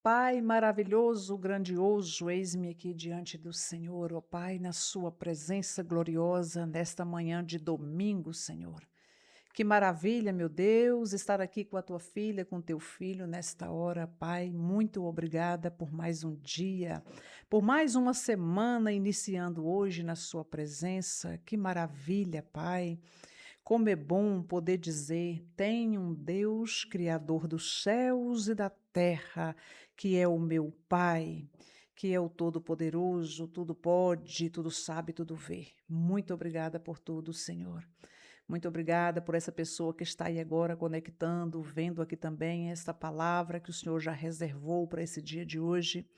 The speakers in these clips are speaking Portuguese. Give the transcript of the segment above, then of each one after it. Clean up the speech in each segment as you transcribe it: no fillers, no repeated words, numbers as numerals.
Pai maravilhoso, grandioso, eis-me aqui diante do Senhor, ó Pai, na Sua presença gloriosa nesta manhã de domingo, Senhor. Que maravilha, meu Deus, estar aqui com a tua filha, com teu filho nesta hora, Pai. Muito obrigada por mais um dia, por mais uma semana iniciando hoje na Sua presença. Que maravilha, Pai. Como é bom poder dizer: tem um Deus, Criador dos céus e da terra, que é o meu Pai, que é o Todo-Poderoso, tudo pode, tudo sabe, tudo vê. Muito obrigada por tudo, Senhor. Muito obrigada por essa pessoa que está aí agora conectando, vendo aqui também esta palavra que o Senhor já reservou para esse dia de hoje.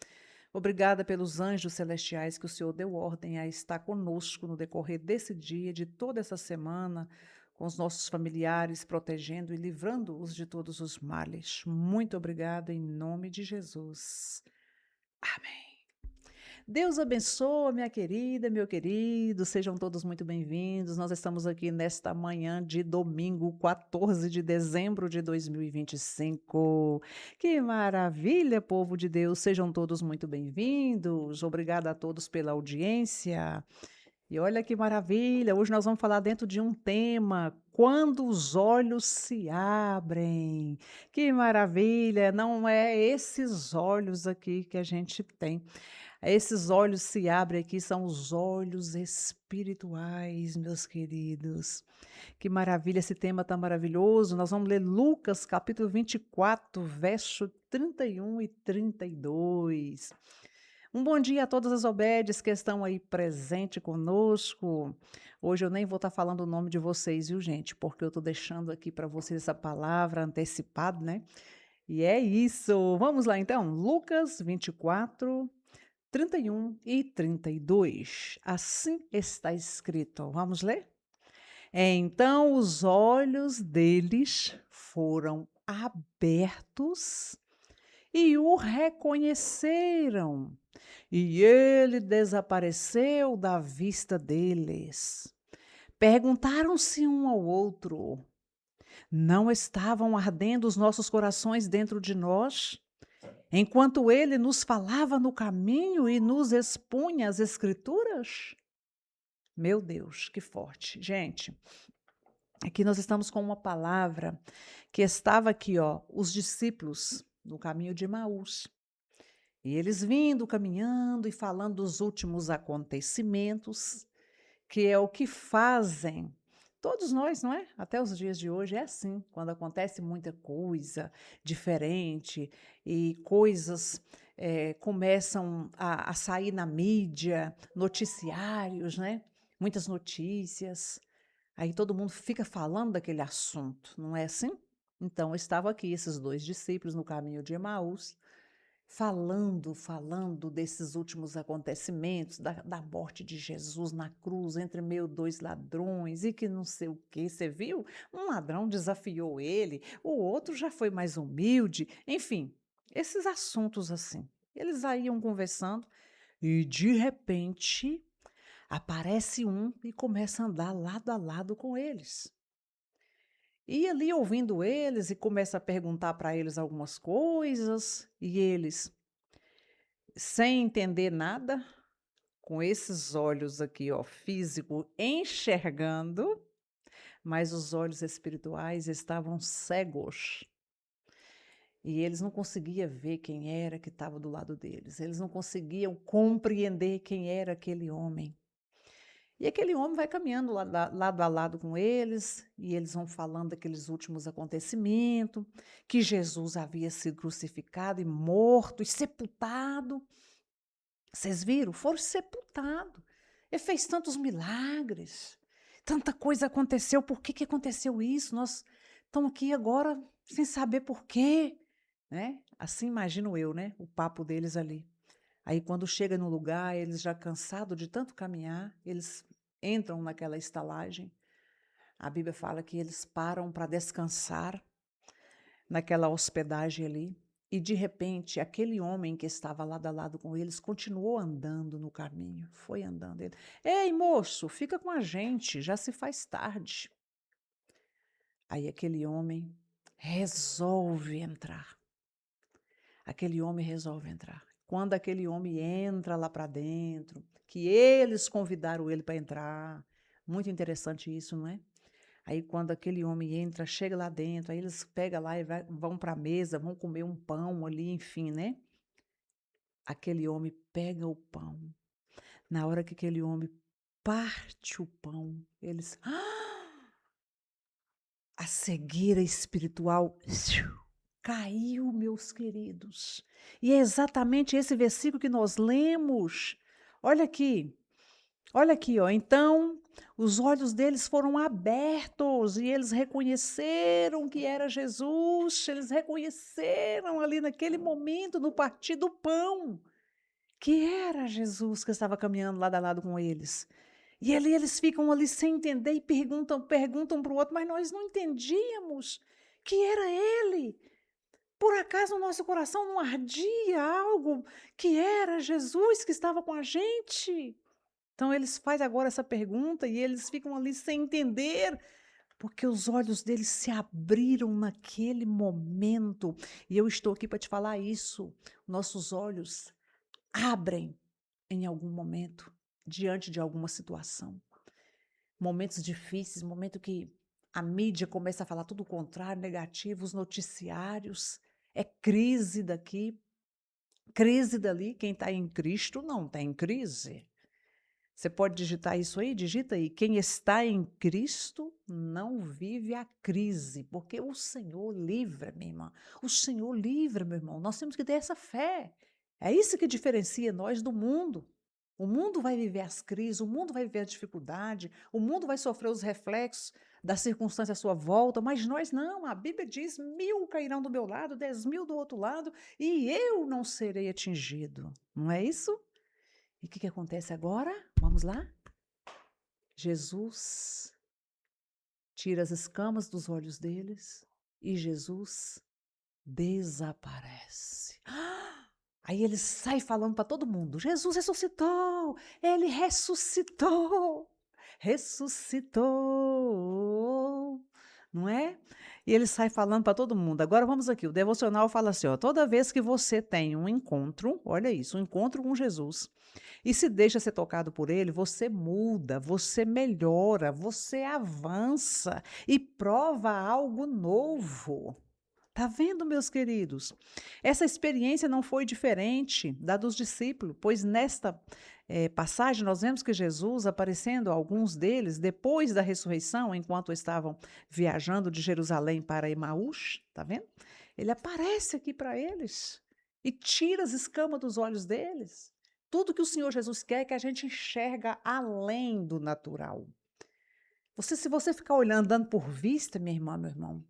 Obrigada pelos anjos celestiais que o Senhor deu ordem a estar conosco no decorrer desse dia, de toda essa semana, com os nossos familiares, protegendo e livrando-os de todos os males. Muito obrigada em nome de Jesus. Amém. Deus abençoe, minha querida, meu querido, sejam todos muito bem-vindos. Nós estamos aqui nesta manhã de domingo, 14 de dezembro de 2025. Que maravilha, povo de Deus, sejam todos muito bem-vindos. Obrigada a todos pela audiência. E olha que maravilha, hoje nós vamos falar dentro de um tema, quando os olhos se abrem. Que maravilha, não é esses olhos aqui que a gente tem. Esses olhos se abrem aqui, são os olhos espirituais, meus queridos. Que maravilha, esse tema tá maravilhoso. Nós vamos ler Lucas, capítulo 24, verso 31 e 32. Um bom dia a todas as obedes que estão aí presente conosco. Hoje eu nem vou estar falando o nome de vocês, viu, gente? Porque eu estou deixando aqui para vocês essa palavra antecipada, né? E é isso. Vamos lá então. Lucas 24, 31 e 32. Assim está escrito. Vamos ler? Então os olhos deles foram abertos e o reconheceram, e ele desapareceu da vista deles. Perguntaram-se um ao outro: não estavam ardendo os nossos corações dentro de nós, enquanto ele nos falava no caminho e nos expunha as Escrituras? Meu Deus, que forte. Gente, aqui nós estamos com uma palavra que estava aqui, ó, os discípulos no caminho de Emaús. E eles vindo, caminhando e falando dos últimos acontecimentos, que é o que fazem todos nós, não é? Até os dias de hoje é assim, quando acontece muita coisa diferente e coisas começam a sair na mídia, noticiários, né? Muitas notícias. Aí todo mundo fica falando daquele assunto, não é assim? Então, estavam aqui esses dois discípulos no caminho de Emaús, falando desses últimos acontecimentos, da morte de Jesus na cruz, entre meio dois ladrões, e que não sei o quê. Você viu? Um ladrão desafiou ele, o outro já foi mais humilde. Enfim, esses assuntos assim. Eles aí iam conversando e, de repente, aparece um e começa a andar lado a lado com eles. E ali ouvindo eles e começa a perguntar para eles algumas coisas, e eles, sem entender nada, com esses olhos aqui, ó, físico, enxergando, mas os olhos espirituais estavam cegos. E eles não conseguiam ver quem era que estava do lado deles. Eles não conseguiam compreender quem era aquele homem. E aquele homem vai caminhando lado a lado com eles, e eles vão falando daqueles últimos acontecimentos, que Jesus havia sido crucificado e morto e sepultado. Vocês viram? Foram sepultados. Ele fez tantos milagres, tanta coisa aconteceu. Por que que aconteceu isso? Nós estamos aqui agora sem saber por quê, né? Assim imagino eu, né? O papo deles ali. Aí quando chega no lugar, eles já cansados de tanto caminhar, eles entram naquela estalagem. A Bíblia fala que eles param para descansar naquela hospedagem ali. E de repente, aquele homem que estava lado a lado com eles continuou andando no caminho, foi andando. Ele, ei, moço, fica com a gente, já se faz tarde. Aí aquele homem resolve entrar. aquele homem resolve entrar. Quando aquele homem entra lá para dentro, que eles convidaram ele para entrar, muito interessante isso, não é? Aí quando aquele homem entra, chega lá dentro, aí eles pegam lá e vão para a mesa, vão comer um pão ali, enfim, né? Aquele homem pega o pão. Na hora que aquele homem parte o pão, eles. A cegueira espiritual caiu, meus queridos. E é exatamente esse versículo que nós lemos. Olha aqui. Olha aqui, ó. Então, os olhos deles foram abertos e eles reconheceram que era Jesus. Eles reconheceram ali naquele momento, no partir do pão, que era Jesus que estava caminhando lado a lado com eles. E ali eles ficam ali sem entender e perguntam um para o outro, mas nós não entendíamos que era ele. Por acaso o nosso coração não ardia algo que era Jesus que estava com a gente? Então eles fazem agora essa pergunta e eles ficam ali sem entender, porque os olhos deles se abriram naquele momento. E eu estou aqui para te falar isso. Nossos olhos abrem em algum momento, diante de alguma situação. Momentos difíceis, momento que a mídia começa a falar tudo o contrário, negativo, os noticiários, é crise daqui, crise dali. Quem está em Cristo não está em crise. Você pode digitar isso aí? Digita aí. Quem está em Cristo não vive a crise, porque o Senhor livra, minha irmã. O Senhor livra, meu irmão. Nós temos que ter essa fé. É isso que diferencia nós do mundo. O mundo vai viver as crises, o mundo vai viver a dificuldade, o mundo vai sofrer os reflexos da circunstância à sua volta, mas nós não. A Bíblia diz: 1.000 cairão do meu lado, 10.000 do outro lado, e eu não serei atingido. Não é isso? E o que acontece agora? Vamos lá? Jesus tira as escamas dos olhos deles e Jesus desaparece. Aí ele sai falando para todo mundo: Jesus ressuscitou! Ele ressuscitou! Ressuscitou! Não é? E ele sai falando para todo mundo. Agora vamos aqui. O devocional fala assim: ó, toda vez que você tem um encontro, olha isso, um encontro com Jesus, e se deixa ser tocado por ele, você muda, você melhora, você avança e prova algo novo. Tá vendo, meus queridos? Essa experiência não foi diferente da dos discípulos, pois nesta passagem nós vemos que Jesus, aparecendo a alguns deles depois da ressurreição, enquanto estavam viajando de Jerusalém para Emaús, tá vendo? Ele aparece aqui para eles e tira as escamas dos olhos deles. Tudo que o Senhor Jesus quer é que a gente enxerga além do natural. Se você ficar olhando, dando por vista, minha irmã, meu irmão,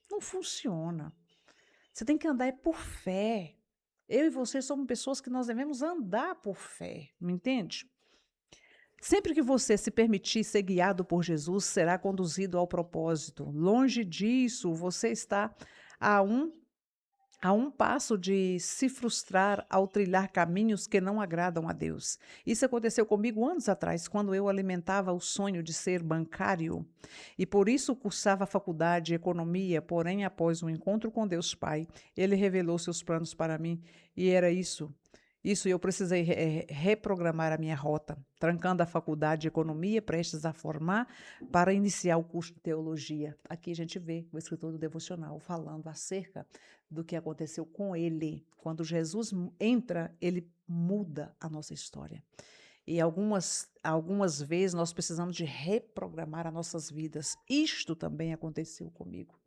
não funciona. Você tem que andar é por fé. Eu e você somos pessoas que nós devemos andar por fé, me entende? Sempre que você se permitir ser guiado por Jesus, será conduzido ao propósito. Longe disso, você está a um passo de se frustrar ao trilhar caminhos que não agradam a Deus. Isso aconteceu comigo anos atrás, quando eu alimentava o sonho de ser bancário e por isso cursava a faculdade de economia, porém, após um encontro com Deus Pai, ele revelou seus planos para mim e era isso. Isso, eu precisei reprogramar a minha rota, trancando a faculdade de economia, prestes a formar, para iniciar o curso de teologia. Aqui a gente vê o escritor do devocional falando acerca do que aconteceu com ele. Quando Jesus entra, ele muda a nossa história. E algumas vezes nós precisamos de reprogramar as nossas vidas. Isto também aconteceu comigo.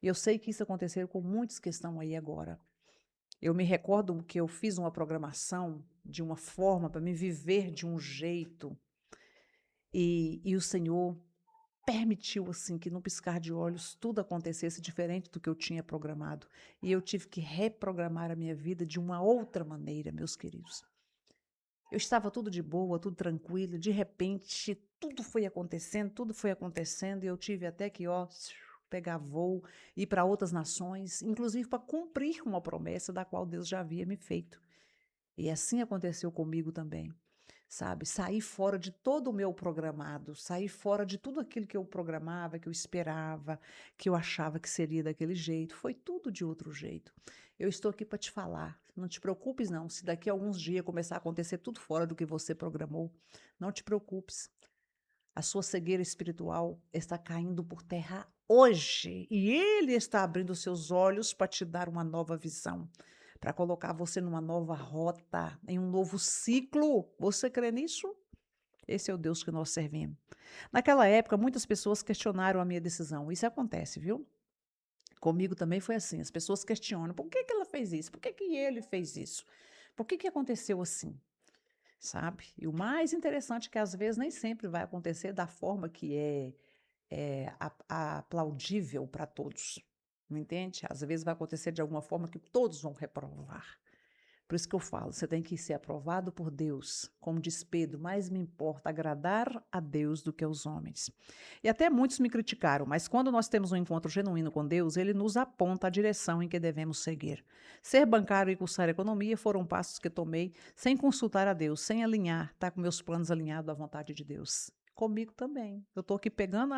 E eu sei que isso aconteceu com muitos que estão aí agora. Eu me recordo que eu fiz uma programação de uma forma para me viver de um jeito. E o Senhor permitiu assim que no piscar de olhos tudo acontecesse diferente do que eu tinha programado. E eu tive que reprogramar a minha vida de uma outra maneira, meus queridos. Eu estava tudo de boa, tudo tranquilo, de repente tudo foi acontecendo e eu tive até que, ó, pegar voo, ir para outras nações, inclusive para cumprir uma promessa da qual Deus já havia me feito. E assim aconteceu comigo também. Sabe, sair fora de todo o meu programado, sair fora de tudo aquilo que eu programava, que eu esperava, que eu achava que seria daquele jeito, foi tudo de outro jeito. Eu estou aqui para te falar. Não te preocupes, não. Se daqui a alguns dias começar a acontecer tudo fora do que você programou, não te preocupes. A sua cegueira espiritual está caindo por terra hoje. E Ele está abrindo seus olhos para te dar uma nova visão, para colocar você numa nova rota, em um novo ciclo. Você crê nisso? Esse é o Deus que nós servimos. Naquela época, muitas pessoas questionaram a minha decisão. Isso acontece, viu? Comigo também foi assim. As pessoas questionam: por que que ela fez isso? Por que que ele fez isso? Por que que aconteceu assim? Sabe? E o mais interessante é que às vezes nem sempre vai acontecer da forma que aplaudível para todos. Não entende? Às vezes vai acontecer de alguma forma que todos vão reprovar. Por isso que eu falo, você tem que ser aprovado por Deus. Como diz Pedro, mais me importa agradar a Deus do que aos homens. E até muitos me criticaram, mas quando nós temos um encontro genuíno com Deus, ele nos aponta a direção em que devemos seguir. Ser bancário e cursar economia foram passos que tomei sem consultar a Deus, sem alinhar, tá com meus planos alinhados à vontade de Deus. Comigo também. Eu estou aqui pegando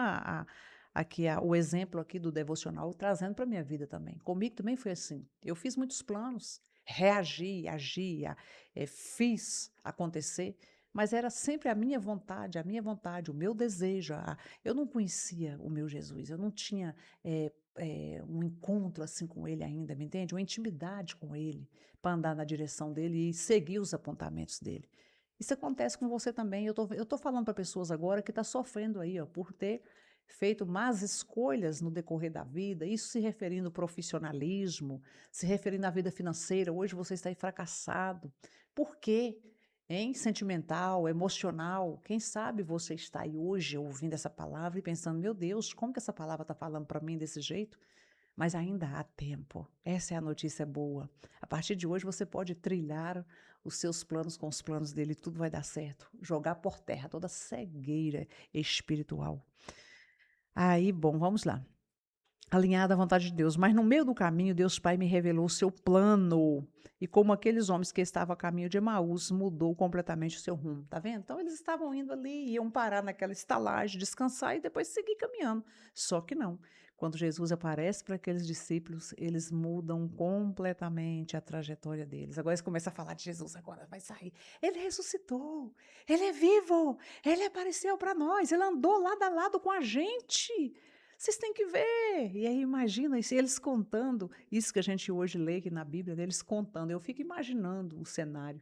o exemplo aqui do devocional e trazendo para a minha vida também. Comigo também foi assim. Eu fiz muitos planos, reagi, agia, fiz acontecer, mas era sempre a minha vontade, o meu desejo. Eu não conhecia o meu Jesus, eu não tinha um encontro assim com ele ainda, me entende? Uma intimidade com ele, para andar na direção dele e seguir os apontamentos dele. Isso acontece com você também. Eu tô falando para pessoas agora que estão sofrendo aí, ó, por ter feito más escolhas no decorrer da vida, isso se referindo ao profissionalismo, se referindo à vida financeira. Hoje você está aí fracassado. Por quê? Hein? Sentimental, emocional. Quem sabe você está aí hoje ouvindo essa palavra e pensando: meu Deus, como que essa palavra está falando para mim desse jeito? Mas ainda há tempo. Essa é a notícia boa. A partir de hoje você pode trilhar os seus planos com os planos dele, tudo vai dar certo. Jogar por terra toda cegueira espiritual. Aí, bom, vamos lá. Alinhada à vontade de Deus. Mas no meio do caminho, Deus Pai me revelou o seu plano. E como aqueles homens que estavam a caminho de Emaús, mudou completamente o seu rumo. Tá vendo? Então eles estavam indo ali, iam parar naquela estalagem, descansar e depois seguir caminhando. Só que não. Quando Jesus aparece para aqueles discípulos, eles mudam completamente a trajetória deles. Agora eles começam a falar de Jesus, agora vai sair. Ele ressuscitou, ele é vivo, ele apareceu para nós, ele andou lado a lado com a gente. Vocês têm que ver. E aí imagina se eles contando isso que a gente hoje lê aqui na Bíblia, né, eles contando. Eu fico imaginando o cenário.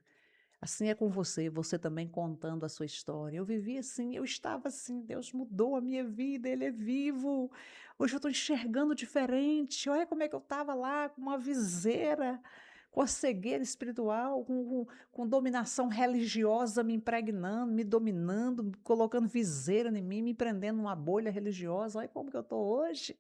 Assim é com você, você também contando a sua história. Eu vivi assim, eu estava assim, Deus mudou a minha vida, Ele é vivo. Hoje eu estou enxergando diferente. Olha como é que eu estava lá, com uma viseira, com a cegueira espiritual, com dominação religiosa me impregnando, me dominando, colocando viseira em mim, me prendendo numa bolha religiosa. Olha como que eu estou hoje.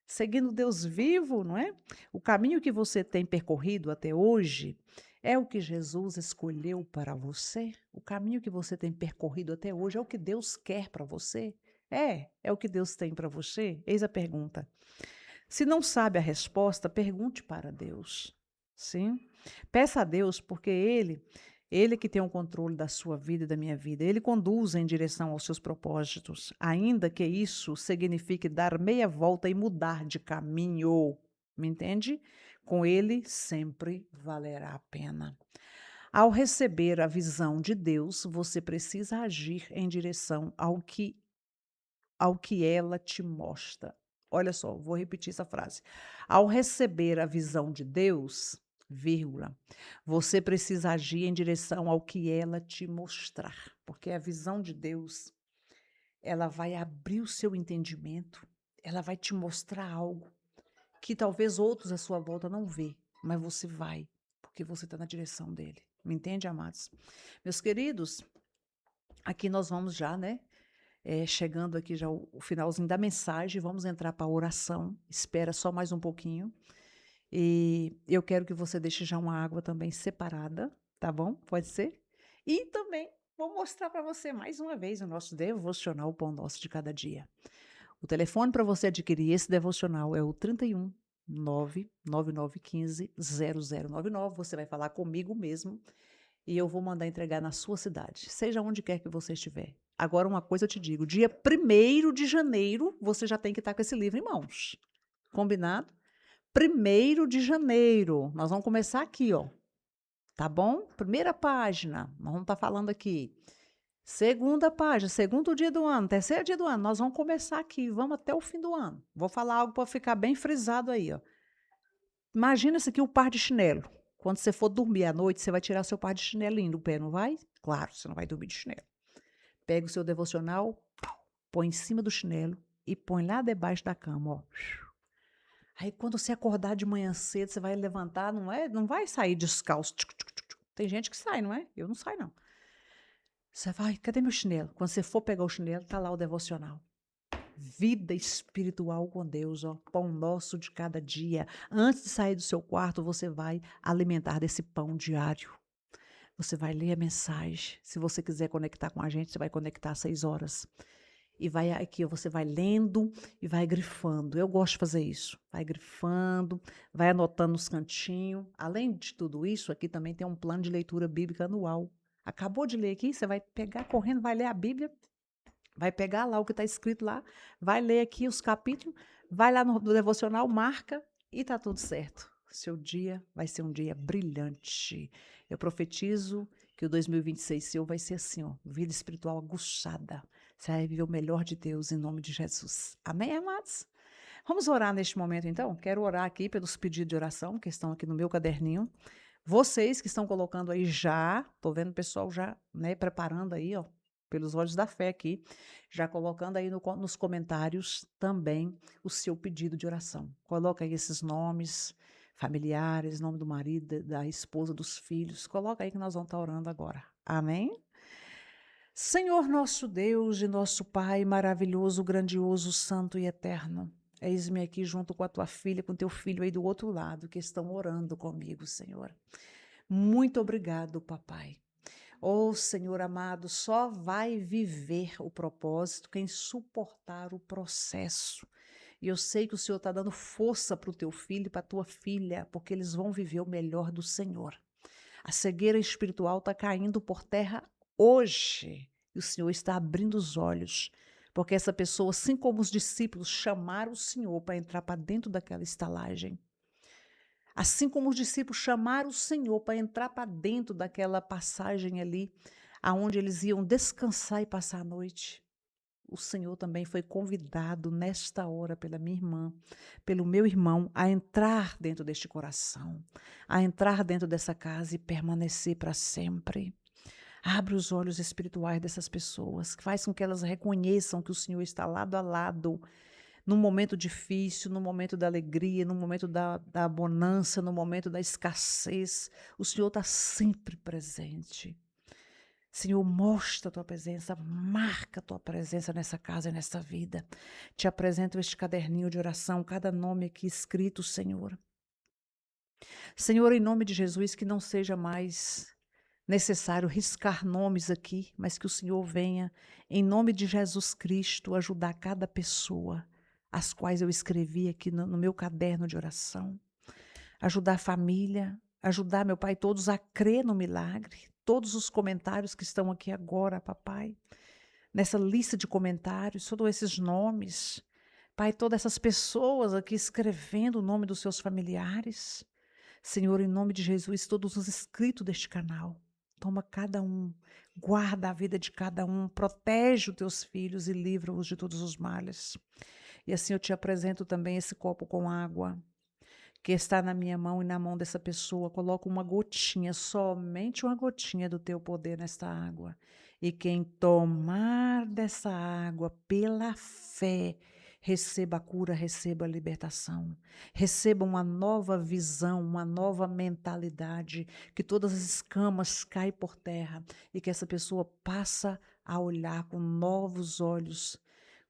Seguindo Deus vivo, não é? O caminho que você tem percorrido até hoje é o que Jesus escolheu para você? O caminho que você tem percorrido até hoje é o que Deus quer para você? É o que Deus tem para você? Eis a pergunta. Se não sabe a resposta, pergunte para Deus. Sim? Peça a Deus, porque ele que tem o controle da sua vida e da minha vida, ele conduz em direção aos seus propósitos, ainda que isso signifique dar meia volta e mudar de caminho. Me entende? Com ele sempre valerá a pena. Ao receber a visão de Deus, você precisa agir em direção ao que ela te mostra. Olha só, vou repetir essa frase. Ao receber a visão de Deus, vírgula, você precisa agir em direção ao que ela te mostrar, porque a visão de Deus, ela vai abrir o seu entendimento, ela vai te mostrar algo que talvez outros à sua volta não vê, mas você vai, porque você está na direção dele. Me entende, amados? Meus queridos, aqui nós vamos já, né? Chegando aqui já o finalzinho da mensagem, vamos entrar para a oração. Espera só mais um pouquinho. E eu quero que você deixe já uma água também separada, tá bom? Pode ser? E também vou mostrar para você mais uma vez o nosso devocional, o Pão Nosso de Cada Dia. O telefone para você adquirir esse devocional é o 31 99915 0099. Você vai falar comigo mesmo e eu vou mandar entregar na sua cidade, seja onde quer que você estiver. Agora, uma coisa eu te digo: dia 1º de janeiro, você já tem que estar com esse livro em mãos. Combinado? 1º de janeiro. Nós vamos começar aqui, ó. Tá bom? Primeira página, nós vamos estar falando aqui. Segunda página, segundo dia do ano, terceiro dia do ano, nós vamos começar aqui, vamos até o fim do ano. Vou falar algo para ficar bem frisado aí, ó. Imagina isso aqui, o par de chinelo. Quando você for dormir à noite, você vai tirar seu par de chinelinho do pé, não vai? Claro, você não vai dormir de chinelo. Pega o seu devocional, põe em cima do chinelo e põe lá debaixo da cama, ó. Aí quando você acordar de manhã cedo, você vai levantar, não vai sair descalço. Tem gente que sai, não é? Eu não saio, não. Você vai, cadê meu chinelo? Quando você for pegar o chinelo, tá lá o devocional. Vida espiritual com Deus, ó, pão nosso de cada dia. Antes de sair do seu quarto, você vai alimentar desse pão diário. Você vai ler a mensagem. Se você quiser conectar com a gente, você vai conectar às 6 horas. E vai aqui, você vai lendo e vai grifando. Eu gosto de fazer isso. Vai grifando, vai anotando nos cantinhos. Além de tudo isso, aqui também tem um plano de leitura bíblica anual. Acabou de ler aqui, você vai pegar correndo, vai ler a Bíblia, vai pegar lá o que está escrito lá, vai ler aqui os capítulos, vai lá no devocional, marca e está tudo certo. Seu dia vai ser um dia brilhante. Eu profetizo que o 2026 seu vai ser assim, ó, vida espiritual aguçada. Você vai viver o melhor de Deus em nome de Jesus. Amém, amados? Vamos orar neste momento, então? Quero orar aqui pelos pedidos de oração que estão aqui no meu caderninho. Vocês que estão colocando aí já, tô vendo o pessoal já, né, preparando aí, ó, pelos olhos da fé aqui, já colocando aí nos comentários também o seu pedido de oração. Coloca aí esses nomes familiares, nome do marido, da esposa, dos filhos. Coloca aí que nós vamos estar orando agora. Amém? Senhor nosso Deus e nosso Pai maravilhoso, grandioso, santo e eterno. Eis-me aqui junto com a tua filha, com teu filho aí do outro lado, que estão orando comigo, Senhor. Muito obrigado, papai. Oh, Senhor amado, só vai viver o propósito quem suportar o processo. E eu sei que o Senhor está dando força para o teu filho e para a tua filha, porque eles vão viver o melhor do Senhor. A cegueira espiritual está caindo por terra hoje. E o Senhor está abrindo os olhos. Porque essa pessoa, assim como os discípulos, chamaram o Senhor para entrar para dentro daquela estalagem. Assim como os discípulos chamaram o Senhor para entrar para dentro daquela passagem ali, aonde eles iam descansar e passar a noite. O Senhor também foi convidado nesta hora pela minha irmã, pelo meu irmão, a entrar dentro deste coração, a entrar dentro dessa casa e permanecer para sempre. Abre os olhos espirituais dessas pessoas, faz com que elas reconheçam que o Senhor está lado a lado, no momento difícil, no momento da alegria, no momento da bonança, no momento da escassez. O Senhor está sempre presente. Senhor, mostra a tua presença, marca a tua presença nessa casa e nessa vida. Te apresento este caderninho de oração, cada nome aqui escrito, Senhor. Senhor, em nome de Jesus, que não seja mais necessário riscar nomes aqui, mas que o Senhor venha, em nome de Jesus Cristo, ajudar cada pessoa, as quais eu escrevi aqui no meu caderno de oração. Ajudar a família, ajudar, meu Pai, todos a crer no milagre. Todos os comentários que estão aqui agora, papai, nessa lista de comentários, todos esses nomes, Pai, todas essas pessoas aqui escrevendo o nome dos seus familiares. Senhor, em nome de Jesus, todos os inscritos deste canal, toma cada um, guarda a vida de cada um, protege os teus filhos e livra-os de todos os males. E assim eu te apresento também esse copo com água, que está na minha mão e na mão dessa pessoa. Coloca uma gotinha, somente uma gotinha do teu poder nesta água. E quem tomar dessa água pela fé, receba a cura, receba a libertação. Receba uma nova visão, uma nova mentalidade, que todas as escamas caem por terra e que essa pessoa passa a olhar com novos olhos,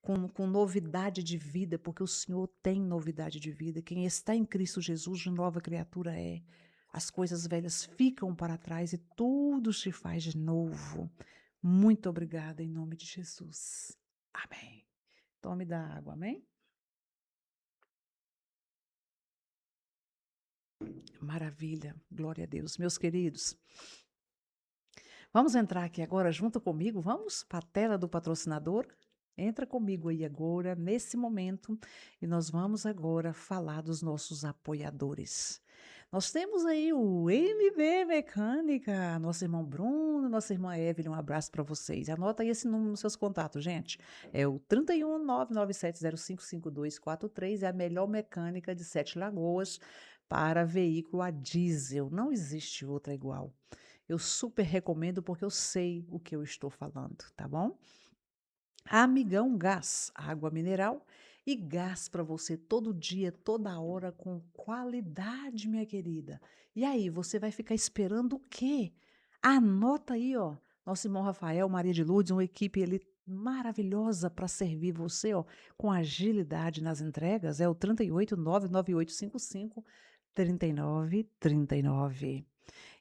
com novidade de vida, porque o Senhor tem novidade de vida. Quem está em Cristo Jesus, de nova criatura é. As coisas velhas ficam para trás e tudo se faz de novo. Muito obrigada em nome de Jesus. Amém. Tome da água, amém? Maravilha, glória a Deus. Meus queridos, vamos entrar aqui agora junto comigo? Vamos para a tela do patrocinador? Entra comigo aí agora, nesse momento, e nós vamos agora falar dos nossos apoiadores. Nós temos aí o MB Mecânica, nosso irmão Bruno, nossa irmã Evelyn, um abraço para vocês. Anota aí esse número nos seus contatos, gente. É o 31 997055243, é a melhor mecânica de Sete Lagoas para veículo a diesel. Não existe outra igual. Eu super recomendo porque eu sei o que eu estou falando, tá bom? Amigão Gás, água mineral e gás para você todo dia, toda hora, com qualidade, minha querida. E aí, você vai ficar esperando o quê? Anota aí, ó. Nosso irmão Rafael, Maria de Lourdes, uma equipe ali maravilhosa para servir você, ó, com agilidade nas entregas. É o 38 99855 3939.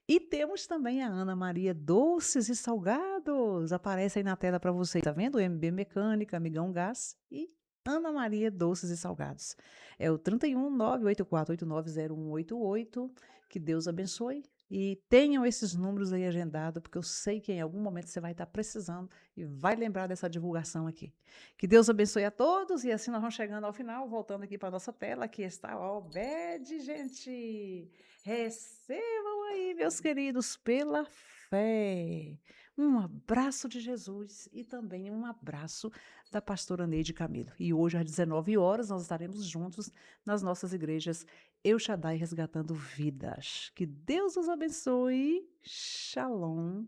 E temos também a Ana Maria Doces e Salgados. Aparece aí na tela para você. Tá vendo? MB Mecânica, Amigão Gás e Ana Maria Doces e Salgados. É o 31 984890188. Que Deus abençoe. E tenham esses números aí agendados, porque eu sei que em algum momento você vai estar precisando e vai lembrar dessa divulgação aqui. Que Deus abençoe a todos. E assim nós vamos chegando ao final, voltando aqui para a nossa tela. Aqui está o Obed, gente. Recebam aí, meus queridos, pela fé. Um abraço de Jesus e também um abraço da pastora Neide Camilo. E hoje, às 19 horas, nós estaremos juntos nas nossas igrejas Eu Shaddai Resgatando Vidas. Que Deus os abençoe. Shalom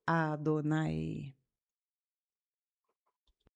Adonai.